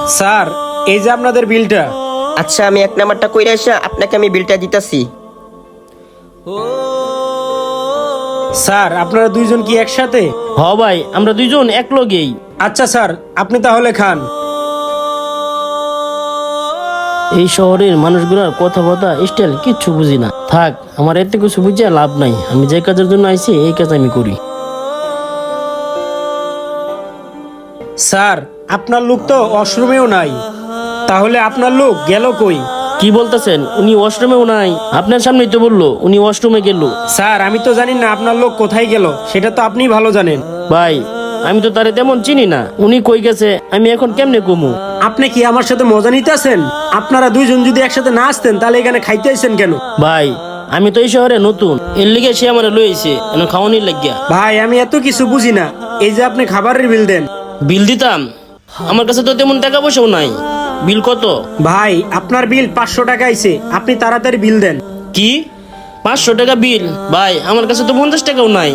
Sir, এই যে আপনাদের বিলটা। আচ্ছা, আমি 1 নাম্বারটা কইরা আসা আপনাকে আমি বিলটা দিতাছি। স্যার, আপনারা দুইজন কি একসাথে? হ ভাই, আমরা দুইজন এক লগেই। আচ্ছা স্যার, আপনি তাহলে খান। এই শহরের মানুষগুলোর কথাবার্তা স্টাইল কিচ্ছু বুঝি না। থাক, আমার এতে কিছু বুঝে লাভ নাই। আমি যে কাজের জন্য আইছি এই কাজ আমি করি। স্যার, আপনার লোক তো ওয়াশরুমেও নাই, তাহলে আপনার লোক গেল কই? কি বলতেছেন? উনি ওয়াশরুমেও নাই? আপনার সামনেই তো বললো উনি ওয়াশরুমে গেল। স্যার, আমি তো জানি না আপনার লোক কোথায় গেল, সেটা তো আপনিই ভালো জানেন। ভাই, আমি তো তারে তেমন চিনি না। উনি কই গেছে আমি এখন কেমনে কমু? আপনি কি আমার সাথে মজা নিতেছেন? আপনারা দুইজন যদি একসাথে না আসতেন তাহলে এখানে খাইতে আইছেন কেন? ভাই, আমি তো এই শহরে নতুন, এর লিগে সে আমার লইছে এখন খাওয়ানির লাগিয়া। ভাই, আমি এত কিছু বুঝি না। এই যে আপনি খাবারের বিল দেন। বিল দিতাম? আমার কাছে তো তেমন টাকা পয়সাও নাই। বিল কত? ভাই, আপনার বিল 500 টাকা আইছে, আপনি তাড়াতাড়ি বিল দেন। কি 500 টাকা বিল? ভাই, আমার কাছে তো 50 টাকাও নাই।